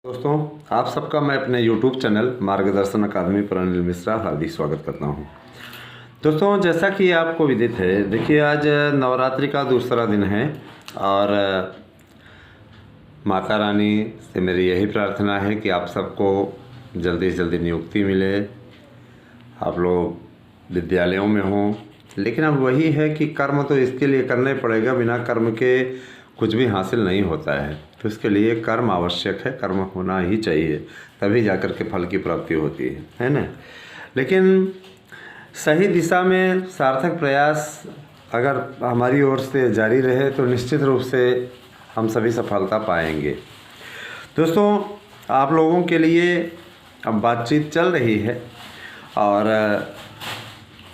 दोस्तों, आप सबका मैं अपने YouTube चैनल मार्गदर्शन अकादमी पर अनिल मिश्रा हार्दिक स्वागत करता हूं। दोस्तों, जैसा कि आपको विदित है, देखिए आज नवरात्रि का दूसरा दिन है और माता रानी से मेरी यही प्रार्थना है कि आप सबको जल्दी से जल्दी नियुक्ति मिले, आप लोग विद्यालयों में हों। लेकिन अब वही है कि कर्म तो इसके लिए करना ही पड़ेगा, बिना कर्म के कुछ भी हासिल नहीं होता है। तो इसके लिए कर्म आवश्यक है, कर्म होना ही चाहिए, तभी जाकर के फल की प्राप्ति होती है ना। लेकिन सही दिशा में सार्थक प्रयास अगर हमारी ओर से जारी रहे तो निश्चित रूप से हम सभी सफलता पाएंगे। दोस्तों, आप लोगों के लिए अब बातचीत चल रही है और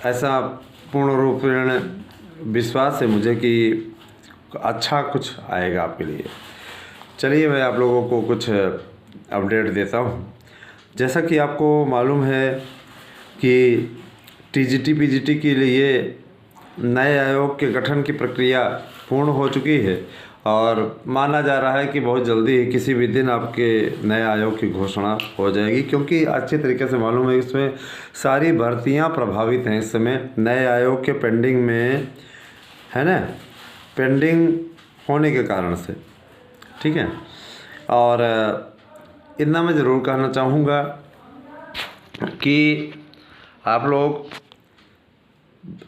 ऐसा पूर्ण रूपेण विश्वास है मुझे कि अच्छा कुछ आएगा आपके लिए। चलिए मैं आप लोगों को कुछ अपडेट देता हूँ। जैसा कि आपको मालूम है कि टीजीटी पीजीटी के लिए नए आयोग के गठन की प्रक्रिया पूर्ण हो चुकी है और माना जा रहा है कि बहुत जल्दी किसी भी दिन आपके नए आयोग की घोषणा हो जाएगी, क्योंकि अच्छे तरीके से मालूम है इसमें सारी भर्तियां प्रभावित हैं। इस समय नए आयोग के पेंडिंग में है ना, पेंडिंग होने के कारण से, ठीक है। और इतना मैं ज़रूर कहना चाहूँगा कि आप लोग,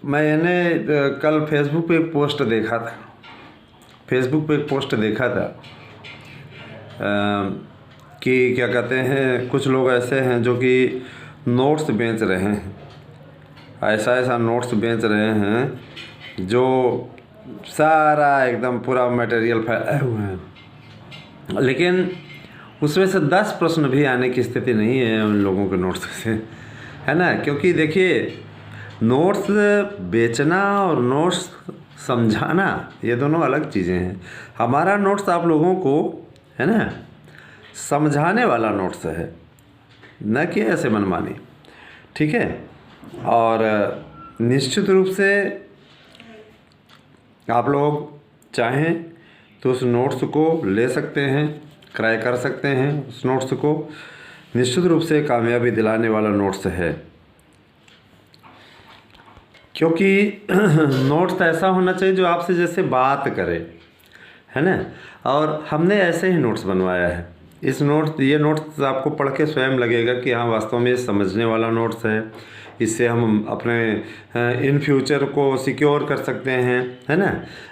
मैंने कल फेसबुक पे एक पोस्ट देखा था, कि क्या कहते हैं, कुछ लोग ऐसे हैं जो कि नोट्स बेच रहे हैं, ऐसा नोट्स बेच रहे हैं जो सारा एकदम पूरा मटेरियल फैलाए हुए हैं, लेकिन उसमें से 10 प्रश्न भी आने की स्थिति नहीं है उन लोगों के नोट्स से, है ना। क्योंकि देखिए, नोट्स बेचना और नोट्स समझाना ये दोनों अलग चीज़ें हैं। हमारा नोट्स आप लोगों को, है ना, समझाने वाला नोट्स है, न कि ऐसे मनमानी, ठीक है। और निश्चित रूप से आप लोग चाहें तो उस नोट्स को ले सकते हैं, क्रय कर सकते हैं। उस नोट्स को निश्चित रूप से कामयाबी दिलाने वाला नोट्स है, क्योंकि नोट्स ऐसा होना चाहिए जो आपसे जैसे बात करे, है ना। और हमने ऐसे ही नोट्स बनवाया है। ये नोट्स आपको पढ़ के स्वयं लगेगा कि हाँ, वास्तव में ये समझने वाला नोट्स है। इससे हम अपने इन फ्यूचर को सिक्योर कर सकते हैं, है ना,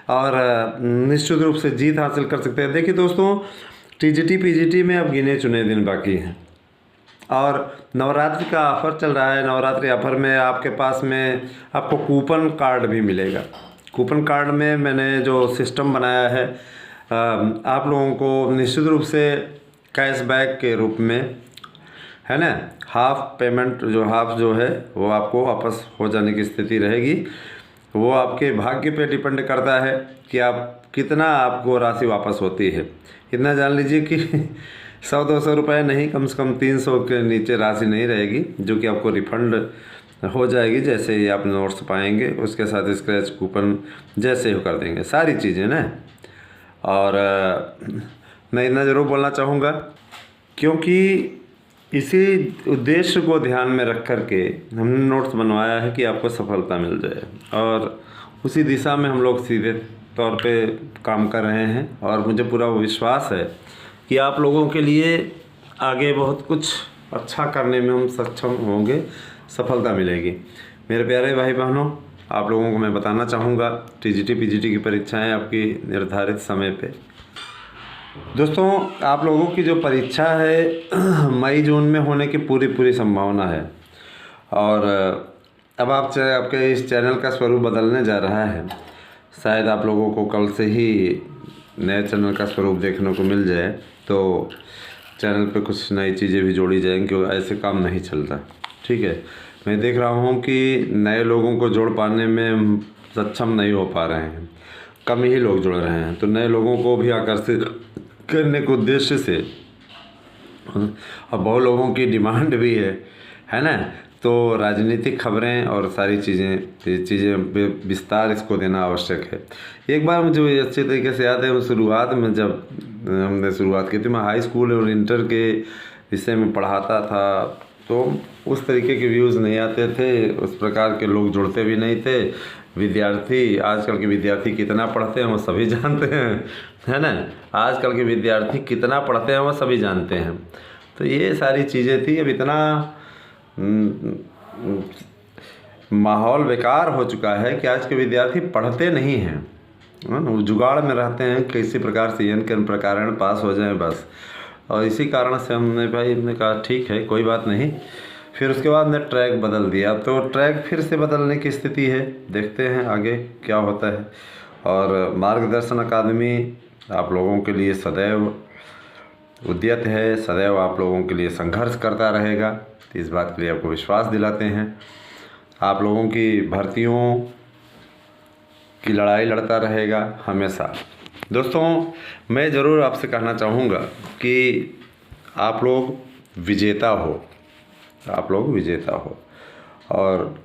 और निश्चित रूप से जीत हासिल कर सकते हैं। देखिए दोस्तों, टीजीटी पीजीटी में अब गिने चुने दिन बाकी हैं और नवरात्रि का ऑफ़र चल रहा है। नवरात्रि ऑफ़र में आपके पास में आपको कूपन कार्ड भी मिलेगा। कूपन कार्ड में मैंने जो सिस्टम बनाया है, आप लोगों को निश्चित रूप से कैशबैक के रूप में, है ना, हाफ जो है वो आपको वापस हो जाने की स्थिति रहेगी। वो आपके भाग्य पे डिपेंड करता है कि आप कितना आपको राशि वापस होती है। इतना जान लीजिए कि 100-200 रुपये नहीं, कम से कम 300 के नीचे राशि नहीं रहेगी, जो कि आपको रिफंड हो जाएगी जैसे ही आप नोट्स पाएंगे। उसके साथ स्क्रैच कूपन जैसे ही कर देंगे, सारी चीज़ें ना। और मैं इतना ज़रूर बोलना चाहूँगा, क्योंकि इसी उद्देश्य को ध्यान में रख कर के हमने नोट्स बनवाया है कि आपको सफलता मिल जाए, और उसी दिशा में हम लोग सीधे तौर पे काम कर रहे हैं। और मुझे पूरा विश्वास है कि आप लोगों के लिए आगे बहुत कुछ अच्छा करने में हम सक्षम होंगे, सफलता मिलेगी। मेरे प्यारे भाई बहनों, आप लोगों को मैं बताना चाहूँगा, टीजीटी पीजीटी की परीक्षाएं आपकी निर्धारित समय पे। दोस्तों, आप लोगों की जो परीक्षा है मई जून में होने की पूरी संभावना है। और अब आपके इस चैनल का स्वरूप बदलने जा रहा है। शायद आप लोगों को कल से ही नए चैनल का स्वरूप देखने को मिल जाए, तो चैनल पे कुछ नई चीज़ें भी जोड़ी जाएंगी, क्योंकि ऐसे काम नहीं चलता, ठीक है। मैं देख रहा हूँ कि नए लोगों को जोड़ पाने में सक्षम नहीं हो पा रहे हैं, कम ही लोग जुड़ रहे हैं। तो नए लोगों को भी आकर्षित करने के उद्देश्य से, और बहुत लोगों की डिमांड भी है ना, तो राजनीतिक खबरें और सारी चीज़ें विस्तार इसको देना आवश्यक है। एक बार मुझे अच्छे तरीके से याद है, शुरुआत में जब हमने शुरुआत की थी, मैं हाई स्कूल और इंटर के विषय में पढ़ाता था, तो उस तरीके के व्यूज़ नहीं आते थे, उस प्रकार के लोग जुड़ते भी नहीं थे। विद्यार्थी, आजकल के विद्यार्थी कितना पढ़ते हैं वो सभी जानते हैं, है ना। आजकल के विद्यार्थी कितना पढ़ते हैं वो सभी जानते हैं। तो ये सारी चीज़ें थी। अब इतना माहौल बेकार हो चुका है कि आज के विद्यार्थी पढ़ते नहीं हैं, वो जुगाड़ में रहते हैं, किसी प्रकार से एन के प्रकार पास हो जाएं बस। और इसी कारण से हमने कहा ठीक है, कोई बात नहीं। फिर उसके बाद ने ट्रैक बदल दिया, तो ट्रैक फिर से बदलने की स्थिति है, देखते हैं आगे क्या होता है। और मार्गदर्शन अकादमी आप लोगों के लिए सदैव उद्यत है, सदैव आप लोगों के लिए संघर्ष करता रहेगा, इस बात के लिए आपको विश्वास दिलाते हैं। आप लोगों की भर्तियों की लड़ाई लड़ता रहेगा हमेशा। दोस्तों, मैं ज़रूर आपसे कहना चाहूँगा कि आप लोग विजेता हो, आप लोग विजेता हो, और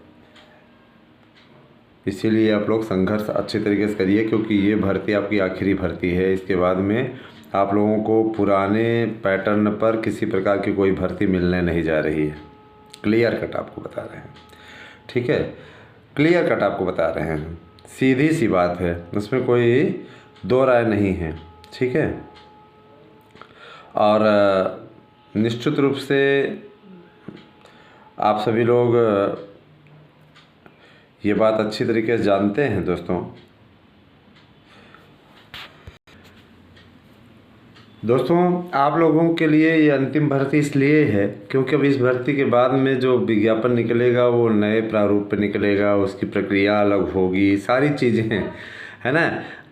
इसीलिए आप लोग संघर्ष अच्छे तरीके से करिए, क्योंकि ये भर्ती आपकी आखिरी भर्ती है। इसके बाद में आप लोगों को पुराने पैटर्न पर किसी प्रकार की कोई भर्ती मिलने नहीं जा रही है। क्लियर कट आपको बता रहे हैं, ठीक है, क्लियर कट आपको बता रहे हैं, सीधी सी बात है, उसमें कोई दो राय नहीं है, ठीक है। और निश्चित रूप से आप सभी लोग ये बात अच्छी तरीके से जानते हैं। दोस्तों आप लोगों के लिए ये अंतिम भर्ती इसलिए है क्योंकि अब इस भर्ती के बाद में जो विज्ञापन निकलेगा वो नए प्रारूप पे निकलेगा, उसकी प्रक्रिया अलग होगी, सारी चीज़ें है ना।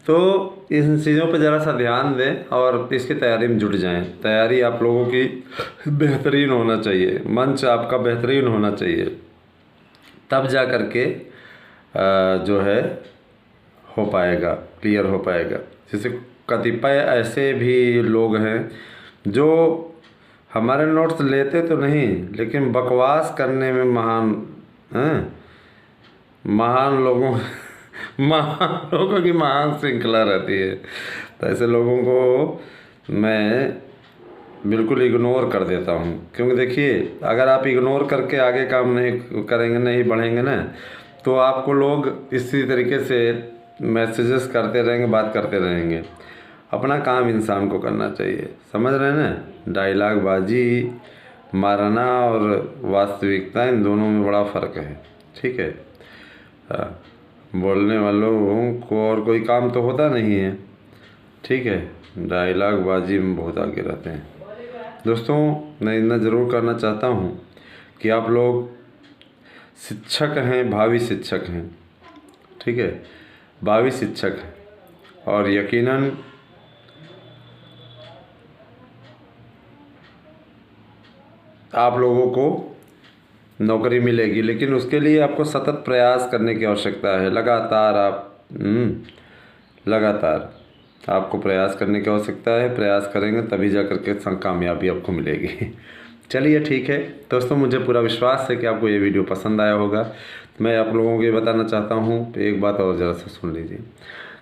तो इन चीज़ों पे ज़रा सा ध्यान दें और इसकी तैयारी में जुट जाएं। तैयारी आप लोगों की बेहतरीन होना चाहिए, मंच आपका बेहतरीन होना चाहिए, तब जा कर के जो है हो पाएगा, क्लियर हो पाएगा। जैसे कतिपय ऐसे भी लोग हैं जो हमारे नोट्स लेते तो नहीं, लेकिन बकवास करने में महान हैं, महान लोगों की महान श्रृंखला रहती है। तो ऐसे लोगों को मैं बिल्कुल इग्नोर कर देता हूँ, क्योंकि देखिए अगर आप इग्नोर करके आगे काम नहीं करेंगे, नहीं बढ़ेंगे ना, तो आपको लोग इसी तरीके से मैसेजेस करते रहेंगे, बात करते रहेंगे। अपना काम इंसान को करना चाहिए, समझ रहे हैं ना। डायलॉग बाजी मारना और वास्तविकता, इन दोनों में बड़ा फ़र्क है, ठीक है। बोलने वालों को और कोई काम तो होता नहीं है, ठीक है, डायलॉग बाजी में बहुत आगे रहते हैं। दोस्तों मैं इतना ज़रूर करना चाहता हूँ कि आप लोग शिक्षक हैं, भावी शिक्षक हैं, ठीक है, भावी शिक्षक हैं, और यकीनन आप लोगों को नौकरी मिलेगी, लेकिन उसके लिए आपको सतत प्रयास करने की आवश्यकता है। लगातार आपको प्रयास करने की आवश्यकता है। प्रयास करेंगे तभी जा करके कामयाबी आपको मिलेगी। चलिए ठीक है दोस्तों, मुझे पूरा विश्वास है कि आपको ये वीडियो पसंद आया होगा। मैं आप लोगों को ये बताना चाहता हूँ, एक बात और ज़रा सा सुन लीजिए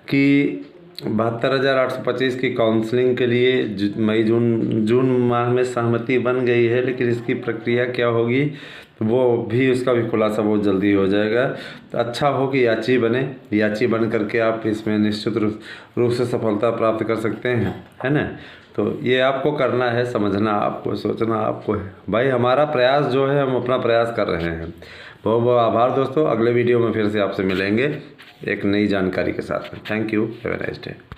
कि 72,825 की काउंसलिंग के लिए मई जून माह में सहमति बन गई है, लेकिन इसकी प्रक्रिया क्या होगी वो भी, उसका भी खुलासा बहुत जल्दी हो जाएगा। तो अच्छा हो कि याची बने, याची बन करके आप इसमें निश्चित रूप से सफलता प्राप्त कर सकते हैं, है ना। तो ये आपको करना है, समझना आपको, सोचना आपको है। भाई हमारा प्रयास जो है, हम अपना प्रयास कर रहे हैं। बहुत बहुत आभार दोस्तों। अगले वीडियो में फिर से आपसे मिलेंगे एक नई जानकारी के साथ में। Thank you, have a nice day.